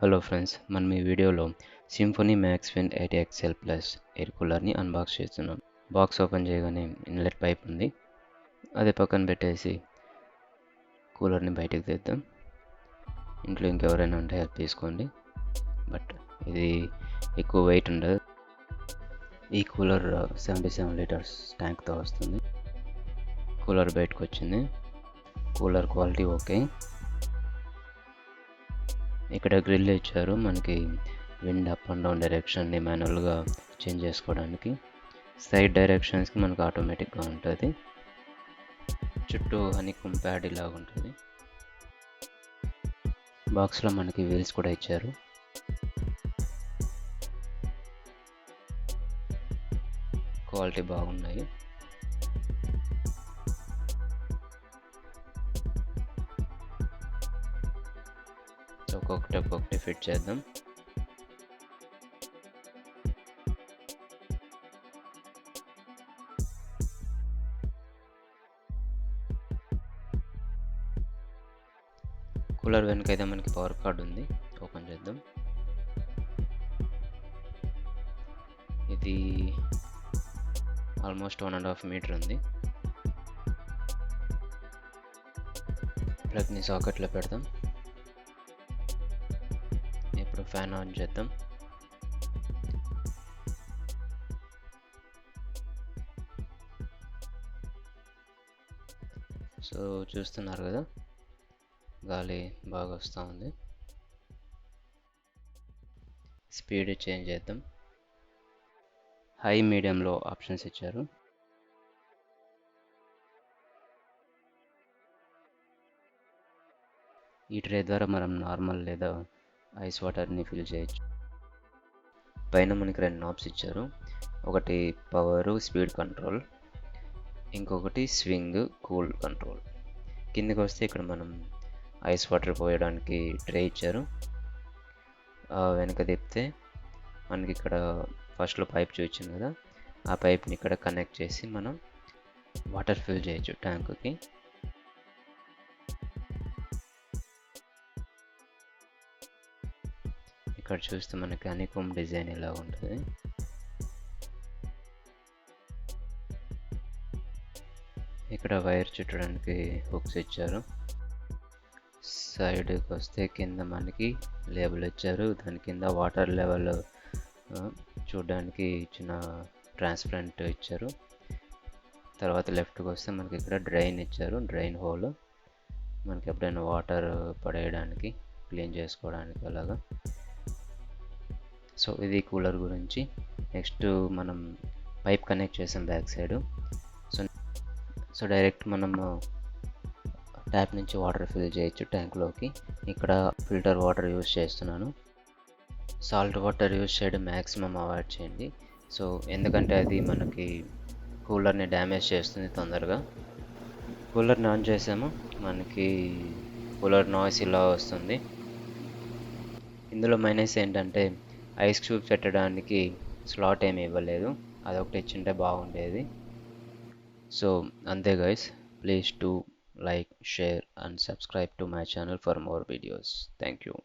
Hello friends, మనం ఈ వీడియోలో Symphony Max Win 80XL plus air కూలర్ని అన్బాక్స్ చేస్తున్నాం. బాక్స్ ఓపెన్ చేయగానే ఇన్లెట్ పైప్ ఉంది. అదే పక్కన పెట్టేసి కూలర్ని బయటకు తీద్దాం. ఇంట్లో ఇంకెవరైనా ఉంటే హెల్ప్ తీసుకోండి, బట్ ఇది ఎక్కువ వెయిట్ ఉండదు. ఈ కూలర్ 77 లీటర్స్ ట్యాంక్తో వస్తుంది. కూలర్ బయటకు వచ్చింది. Cooler quality okay. ఇక్కడ గ్రిల్ ఇచ్చారు, మనకి విండ్ అప్ అండ్ డౌన్ డైరెక్షన్ని మాన్యువల్గా చేంజ్ చేసుకోవడానికి. సైడ్ డైరెక్షన్స్కి మనకు ఆటోమేటిక్గా ఉంటుంది. చుట్టూ హనీకమ్ ప్యాడ్ ఇలాగ ఉంటుంది. బాక్స్లో మనకి వీల్స్ కూడా ఇచ్చారు. క్వాలిటీ బాగున్నాయి. ఒక్కొక్కటి ఫిట్ చేద్దాం. కూలర్ వెనకైతే మనకి పవర్ కార్డ్ ఉంది. ఓపెన్ చేద్దాం. ఇది ఆల్మోస్ట్ 1.5 మీటర్ ఉంది. ప్లగ్ని సాకెట్లో పెడదాం. ఇప్పుడు ఫ్యాన్ ఆన్ చేద్దాం. సో చూస్తున్నారు కదా, గాలి బాగా వస్తూ ఉంది. స్పీడ్ చేంజ్ చేద్దాం. హై మీడియంలో ఆప్షన్స్ ఇచ్చారు. ఈ ట్రే ద్వారా మనం నార్మల్ లేదా ఐస్ వాటర్ని ఫిల్ చేయొచ్చు. పైన మనకి 2 నాబ్స్ ఇచ్చారు. ఒకటి పవర్ స్పీడ్ కంట్రోల్, ఇంకొకటి స్వింగ్ కూల్ కంట్రోల్. కిందకి వస్తే ఇక్కడ మనం ఐస్ వాటర్ పోయడానికి ట్రే ఇచ్చారు. వెనక తిప్పితే మనకి ఇక్కడ ఫస్ట్లో పైప్ చూపించాను కదా, ఆ పైప్ని ఇక్కడ కనెక్ట్ చేసి మనం వాటర్ ఫిల్ చేయొచ్చు ట్యాంకుకి. ఇక్కడ చూస్తే మనకి హనీకమ్ డిజైన్ ఇలా ఉంటుంది. ఇక్కడ వైర్ చుట్టడానికి హుక్స్ ఇచ్చారు. సైడ్కి వస్తే కింద మనకి లేబుల్ ఇచ్చారు. దాని కింద వాటర్ లెవెల్ చూడడానికి చిన్న ట్రాన్స్పరెంట్ ఇచ్చారు. తర్వాత లెఫ్ట్కి వస్తే మనకి ఇక్కడ డ్రైన్ ఇచ్చారు. డ్రైన్ హోల్ మనకి ఎప్పుడైనా వాటర్ పడేయడానికి, క్లీన్ చేసుకోవడానికి అలాగా. సో ఇది కూలర్ గురించి. నెక్స్ట్ మనం పైప్ కనెక్ట్ చేసాం బ్యాక్ సైడ్. సో డైరెక్ట్ మనం ట్యాప్ నుంచి వాటర్ ఫిల్ చేయొచ్చు ట్యాంక్లోకి. ఇక్కడ ఫిల్టర్ వాటర్ యూజ్ చేస్తున్నాను. సాల్ట్ వాటర్ యూజ్ చేయడం మ్యాక్సిమం అవాయిడ్ చేయండి. సో ఎందుకంటే అది మనకి కూలర్ని డ్యామేజ్ చేస్తుంది తొందరగా. కూలర్ని ఆన్ చేసాము, మనకి కూలర్ నాయిస్ ఇలా వస్తుంది. ఇందులో మైనస్ ఏంటంటే ఐస్ క్యూబ్స్ పెట్టడానికి స్లాట్ ఏమి ఇవ్వలేదు. అదొకటి ఇచ్చింటే బాగుండేది. సో అంతే guys, please to like, share and subscribe to my channel for more videos. Thank you.